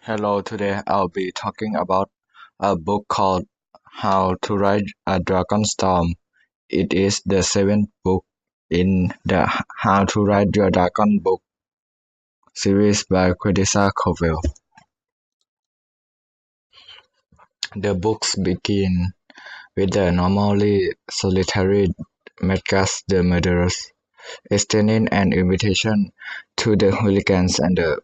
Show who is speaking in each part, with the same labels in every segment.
Speaker 1: Hello, today I'll be talking about a book called How to Write a Dragon Storm. It is the seventh book in the How to Write Your Dragon book series by Cressida Covell. The books begin with the normally solitary Medgas the murderers, extending an invitation to the hooligans and the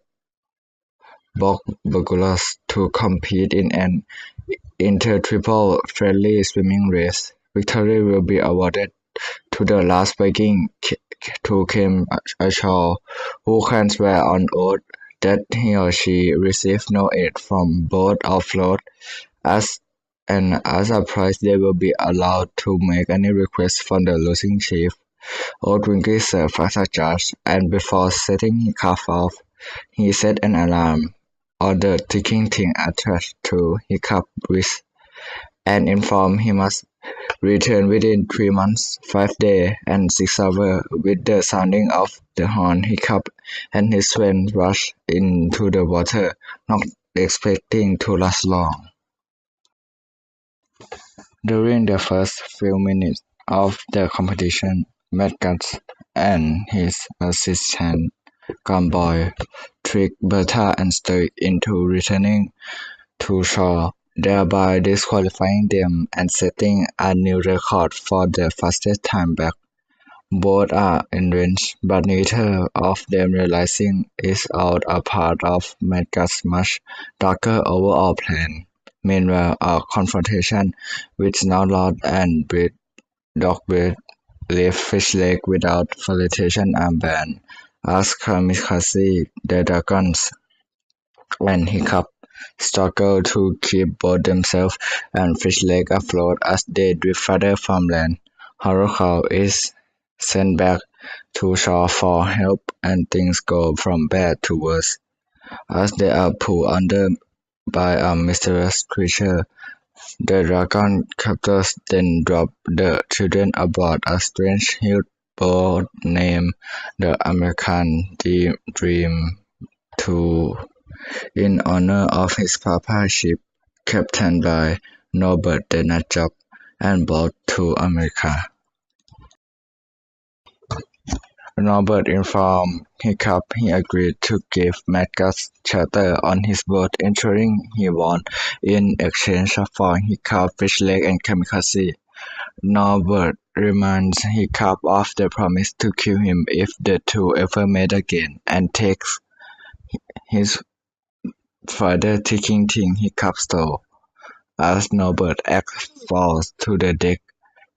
Speaker 1: Bogbogulas to compete in an inter-triple friendly swimming race. Victory will be awarded to the last Viking to came ashore, who can swear on oath that he or she received no aid from boat or float, as a prize they will be allowed to make any request from the losing chief. Oathwinky served as a judge, and before setting his calf off, he set an alarm on the ticking thing attached to his wrist and informed he must return within 3 months, 5 days, and 6 hours. With the sounding of the horn, Hiccup and his friends rushed into the water, not expecting to last long. During the first few minutes of the competition, Medgat and his assistant Gumboy tricked Bertha and Stoic into returning to shore, thereby disqualifying them and setting a new record for the fastest time back. Both are enraged, but neither of them realizing it's all a part of Medgar's much darker overall plan. Meanwhile, a confrontation with Snout and with Dogbreath left Fishleg without facilitation armband, as Kamikaze the dragons and Hiccup struggle to keep both themselves and Fishleg afloat as they drift further from land. Horrorcow is sent back to shore for help and things go from bad to worse as they are pulled under by a mysterious creature. The dragon captors then drop the children aboard a strange huge boat named the American Dream 2 in honor of his papa ship, captained by Norbert the Nutjob, and brought to America. Norbert informed Hiccup he agreed to give Medgas shelter on his boat, ensuring he won in exchange for Hiccup, Fishleg, and Kamikaze. Norbert reminds Hiccup of the promise to kill him if the two ever met again, and takes his father ticking thing Hiccup stole. As Norbert falls to the deck,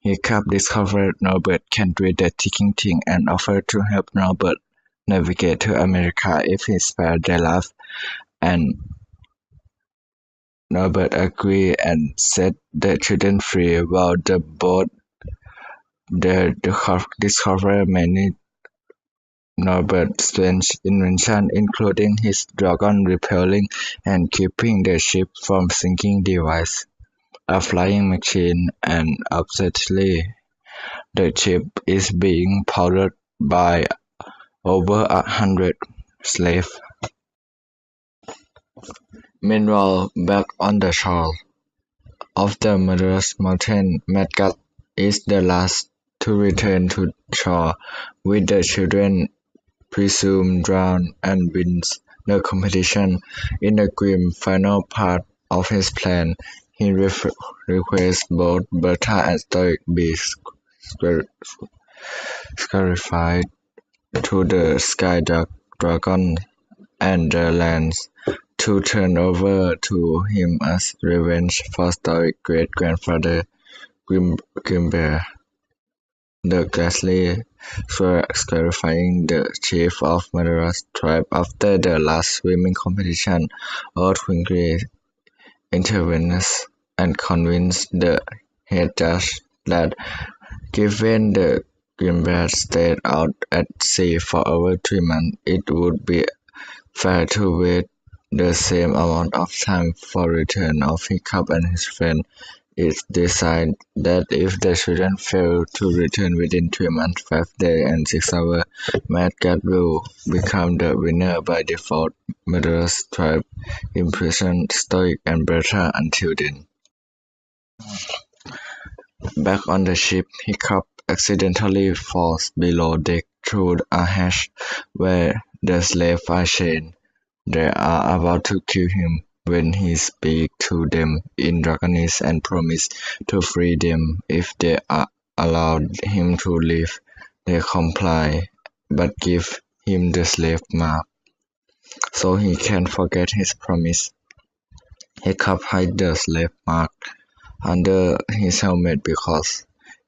Speaker 1: Hiccup discovers Norbert can read the ticking thing and offers to help Norbert navigate to America if he spares their life, and Norbert agrees and sets the children free while the boat discovers many Norbert's strange inventions, including his dragon repelling and keeping the ship from sinking device, a flying machine, and upsetly, the ship is being powered by over 100 slaves. Meanwhile, back on the shore of the murderous mountain, Medgat is the last to return to shore, with the children presumed drowned, and wins the competition. In the grim final part of his plan, he requests both Bertha and Stoic be scarified to the Sky Dragon and the lands to turn over to him as revenge for Stoic's great-grandfather Grimbear. The ghastly scarifying the chief of murderous tribe after the last swimming competition, Oathwinky intervenes and convinces the head judge that given the Grimbear stayed out at sea for over 3 months, it would be fair to wait the same amount of time for return of Hiccup and his friend. It's decided that if the children fail to return within 3 months, 5 days, and 6 hours, Medgat will become the winner by default. murderous tribe imprisoned Stoic and Bertha until then. Back on the ship, Hiccup accidentally falls below deck through a hatch where the slaves are chained. They are about to kill him when he speaks to them in Dragonese and promises to free them if they allow him to leave. They comply, but give him the slave mark so he can forget his promise. Hiccup hides the slave mark under his helmet because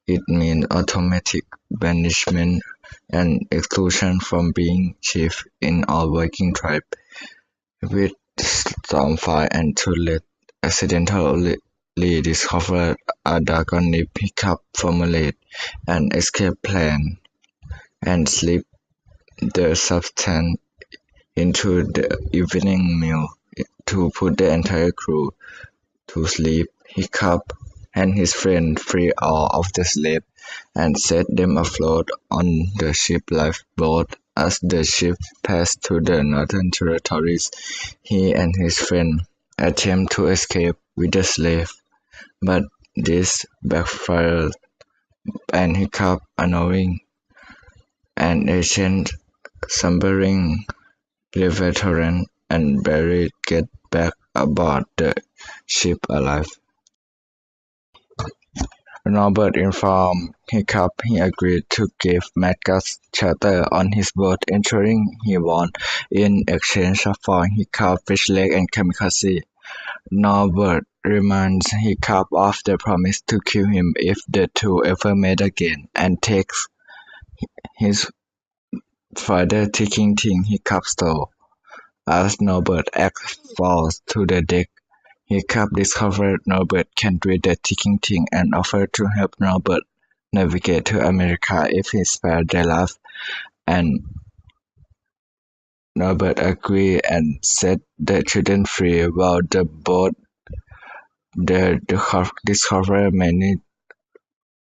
Speaker 1: it means automatic banishment and exclusion from being chief in all Viking tribes. With Stormfire and Tullet accidentally discovered a Dragonid Hiccup formulate an escape plan and slip the substance into the evening meal to put the entire crew to sleep. Hiccup and his friend free all of the slaves and set them afloat on the ship lifeboat. As the ship passed through the Northern Territories, he and his friend attempt to escape with the slave, but this backfired and Hiccup, unknowing an ancient slumbering veteran and Barry get back aboard the ship alive. Norbert informed Hiccup he agreed to give Madgas shelter on his boat, ensuring he won in exchange for Hiccup, Fishleg, and Kamikaze. Norbert reminds Hiccup of the promise to kill him if the two ever met again, and takes his father ticking thing Hiccup stole. As Norbert falls to the deck, Hiccup discovers Norbert can read the ticking thing and offers to help Norbert navigate to America if he spares their life, and Norbert agrees and sets the children free while the boat discovers many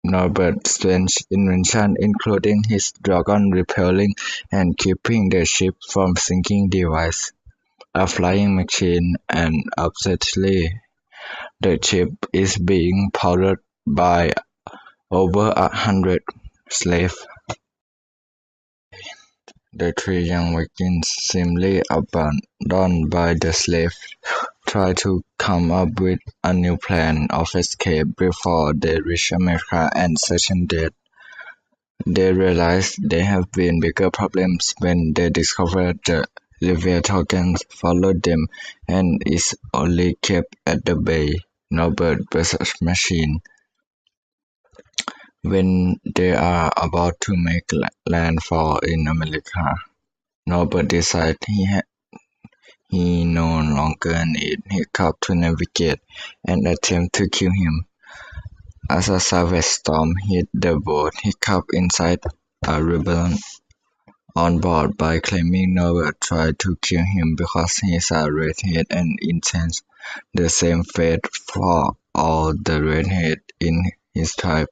Speaker 1: Norbert's strange inventions, including his dragon repelling and keeping the ship from sinking device, a flying machine, and obviously the ship is being powered by over 100 slaves. The three young Vikings, seemingly abandoned by the slaves, try to come up with a new plan of escape before they reach America and certain death. They realize they have bigger problems when they discover the Leviathans followed them and is only kept at the bay. Norbert vs. Machine. When they are about to make landfall in America, Norbert decides he no longer needs Hiccup to navigate and attempts to kill him. As a savage storm hits the boat, Hiccup incites a rebellion on board by claiming Norbert tried to kill him because he is a redhead and intends the same fate for all the redheads in his tribe.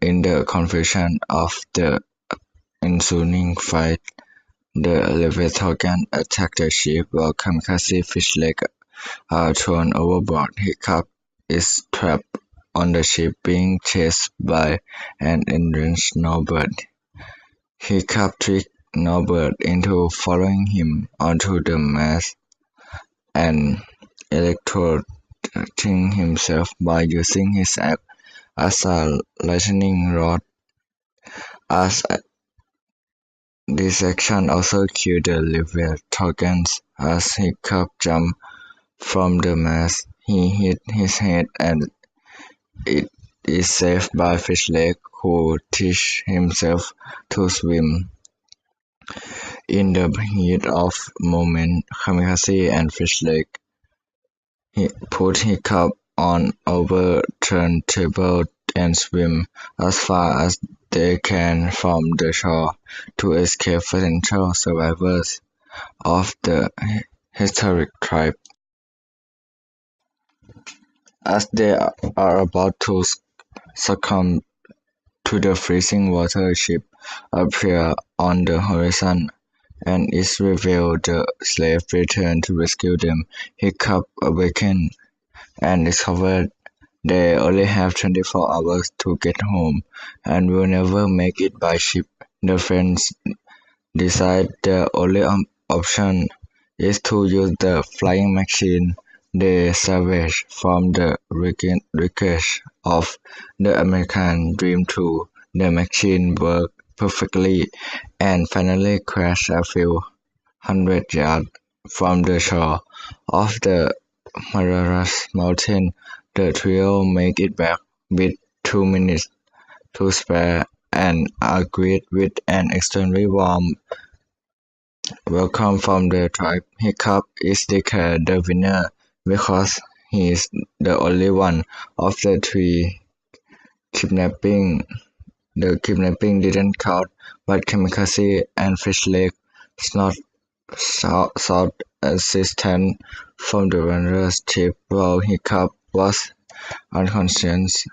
Speaker 1: In the confusion of the ensuing fight, the Leviathan attack the ship while Kamikaze Fishleg are thrown overboard. Hiccup is trapped on the ship being chased by an enraged Norbert. Hiccup tricks Norbert into following him onto the mast and electrocuting himself by using his axe as a lightning rod. As this action also killed the Leviathans. As Hiccup jumped from the mast, he hit his head and it is saved by Fishleg, who teaches himself to swim. In the heat of moment, Kamikaze and Fishleg put Hiccup on overturned table and swim as far as they can from the shore to escape potential survivors of the historic tribe. As they are about to succumb to the freezing water, a ship appears on the horizon. and it revealed the slave returned to rescue them. Hiccup awakened and discovered they only have 24 hours to get home and will never make it by ship. The friends decide the only option is to use the flying machine they salvaged from the wreckage of the American Dream 2. The machine worked perfectly and finally crashed a few hundred yards from the shore of the Mararas Mountain. The trio make it back with 2 minutes to spare and are greeted with an extremely warm welcome from the tribe. Hiccup is declared the winner because he is the only one of the three kidnapping. The kidnapping didn't count, but Kamikaze and Fish Lake sought assistance from the runner's ship while Hiccup was unconscious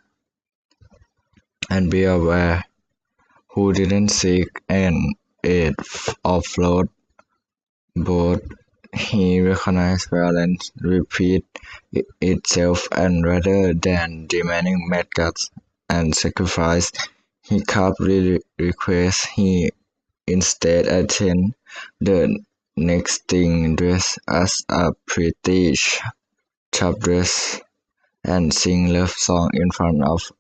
Speaker 1: and be aware who didn't seek an aid offload boat. He recognized violence repeat itself and rather than demanding medguts and sacrifice, he calmly requests he instead attend the next thing dress as a pretty sharp dress and sing love song in front of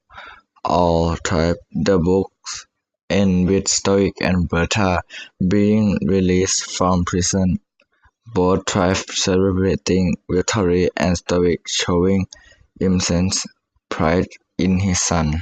Speaker 1: all tribe. The books end with Stoic and Bertha being released from prison, both tribes celebrating victory and Stoic showing immense pride in his son.